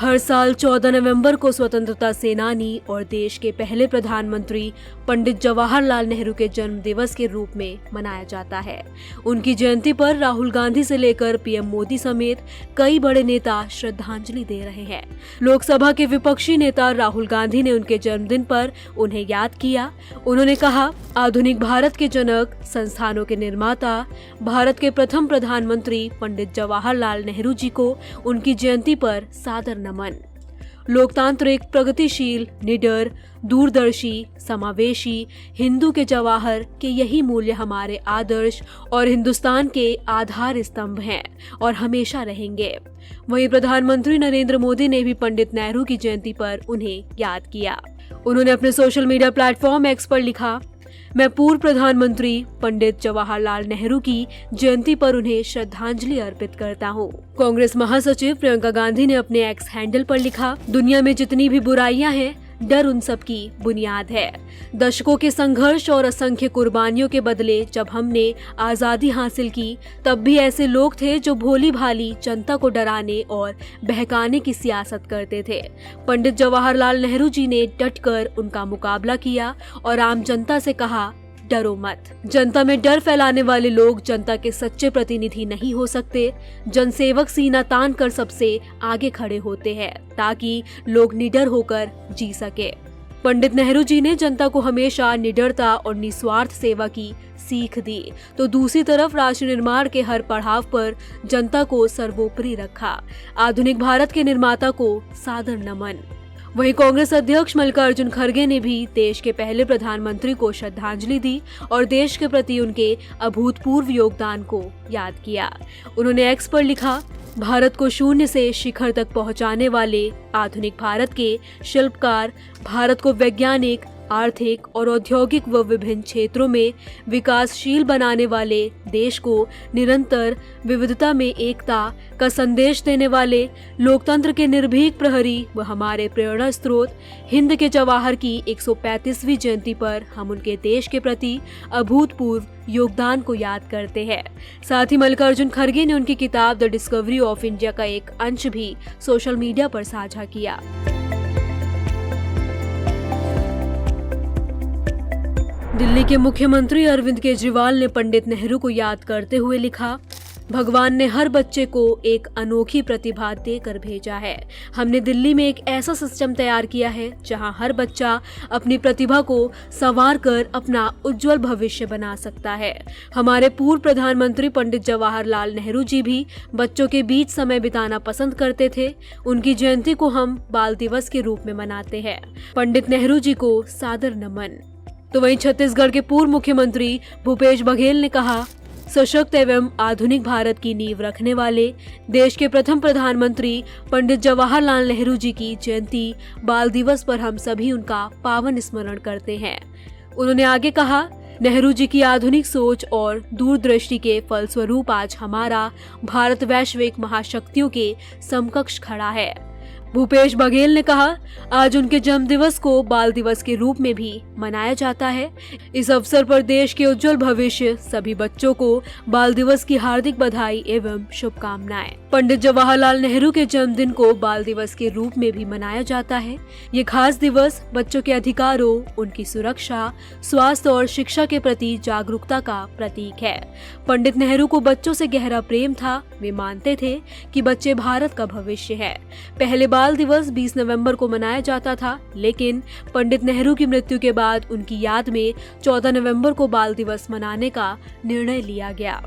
हर साल 14 नवंबर को स्वतंत्रता सेनानी और देश के पहले प्रधानमंत्री पंडित जवाहरलाल नेहरू के जन्म दिवस के रूप में मनाया जाता है। उनकी जयंती पर राहुल गांधी से लेकर पीएम मोदी समेत कई बड़े नेता श्रद्धांजलि दे रहे हैं। लोकसभा के विपक्षी नेता राहुल गांधी ने उनके जन्मदिन पर उन्हें याद किया। उन्होंने कहा, आधुनिक भारत के जनक, संस्थानों के निर्माता, भारत के प्रथम प्रधानमंत्री पंडित जवाहरलाल नेहरू जी को उनकी जयंती पर सादर नमन। लोकतांत्रिक, प्रगतिशील, निडर, दूरदर्शी, समावेशी हिंदू के जवाहर के यही मूल्य हमारे आदर्श और हिंदुस्तान के आधार स्तंभ हैं और हमेशा रहेंगे। वहीं प्रधानमंत्री नरेंद्र मोदी ने भी पंडित नेहरू की जयंती पर उन्हें याद किया। उन्होंने अपने सोशल मीडिया प्लेटफॉर्म एक्स पर लिखा, मैं पूर्व प्रधानमंत्री पंडित जवाहरलाल नेहरू की जयंती पर उन्हें श्रद्धांजलि अर्पित करता हूँ। कांग्रेस महासचिव प्रियंका गांधी ने अपने एक्स हैंडल पर लिखा, दुनिया में जितनी भी बुराइयां हैं, डर उन सब की बुनियाद है। दशकों के संघर्ष और असंख्य कुर्बानियों के बदले जब हमने आजादी हासिल की, तब भी ऐसे लोग थे जो भोली भाली जनता को डराने और बहकाने की सियासत करते थे। पंडित जवाहरलाल नेहरू जी ने डटकर उनका मुकाबला किया और आम जनता से कहा, डरो मत। जनता में डर फैलाने वाले लोग जनता के सच्चे प्रतिनिधि नहीं हो सकते। जनसेवक सीना तान कर सबसे आगे खड़े होते हैं ताकि लोग निडर होकर जी सके। पंडित नेहरू जी ने जनता को हमेशा निडरता और निस्वार्थ सेवा की सीख दी, तो दूसरी तरफ राष्ट्र निर्माण के हर पड़ाव पर जनता को सर्वोपरि रखा। आधुनिक भारत के निर्माता को सादर नमन। वहीं कांग्रेस अध्यक्ष मल्लिकार्जुन खड़गे ने भी देश के पहले प्रधानमंत्री को श्रद्धांजलि दी और देश के प्रति उनके अभूतपूर्व योगदान को याद किया। उन्होंने एक्स पर लिखा, भारत को शून्य से शिखर तक पहुंचाने वाले आधुनिक भारत के शिल्पकार, भारत को वैज्ञानिक, आर्थिक और औद्योगिक व विभिन्न क्षेत्रों में विकासशील बनाने वाले, देश को निरंतर विविधता में एकता का संदेश देने वाले, लोकतंत्र के निर्भीक प्रहरी व हमारे प्रेरणा स्रोत, हिंद के जवाहर की 135वीं जयंती पर हम उनके देश के प्रति अभूतपूर्व योगदान को याद करते हैं। साथ ही मल्लिकार्जुन खड़गे ने उनकी किताब द डिस्कवरी ऑफ इंडिया का एक अंश भी सोशल मीडिया पर साझा किया। दिल्ली के मुख्यमंत्री अरविंद केजरीवाल ने पंडित नेहरू को याद करते हुए लिखा, भगवान ने हर बच्चे को एक अनोखी प्रतिभा देकर भेजा है। हमने दिल्ली में एक ऐसा सिस्टम तैयार किया है जहां हर बच्चा अपनी प्रतिभा को संवार कर अपना उज्जवल भविष्य बना सकता है। हमारे पूर्व प्रधानमंत्री पंडित जवाहरलाल नेहरू जी भी बच्चों के बीच समय बिताना पसंद करते थे। उनकी जयंती को हम बाल दिवस के रूप में मनाते हैं। पंडित नेहरू जी को सादर नमन। तो वहीं छत्तीसगढ़ के पूर्व मुख्यमंत्री भूपेश बघेल ने कहा, सशक्त एवं आधुनिक भारत की नींव रखने वाले देश के प्रथम प्रधानमंत्री पंडित जवाहरलाल नेहरू जी की जयंती बाल दिवस पर हम सभी उनका पावन स्मरण करते हैं। उन्होंने आगे कहा, नेहरू जी की आधुनिक सोच और दूरदृष्टि के फलस्वरूप आज हमारा भारत वैश्विक महाशक्तियों के समकक्ष खड़ा है। भूपेश बघेल ने कहा, आज उनके जन्म दिवस को बाल दिवस के रूप में भी मनाया जाता है। इस अवसर पर देश के उज्जवल भविष्य सभी बच्चों को बाल दिवस की हार्दिक बधाई एवं शुभकामनाएं। पंडित जवाहरलाल नेहरू के जन्मदिन को बाल दिवस के रूप में भी मनाया जाता है। ये खास दिवस बच्चों के अधिकारों, उनकी सुरक्षा, स्वास्थ्य और शिक्षा के प्रति जागरूकता का प्रतीक है। पंडित नेहरू को बच्चों से गहरा प्रेम था। वे मानते थे कि बच्चे भारत का भविष्य है। पहले बाल दिवस 20 नवंबर को मनाया जाता था, लेकिन पंडित नेहरू की मृत्यु के बाद उनकी याद में 14 नवंबर को बाल दिवस मनाने का निर्णय लिया गया।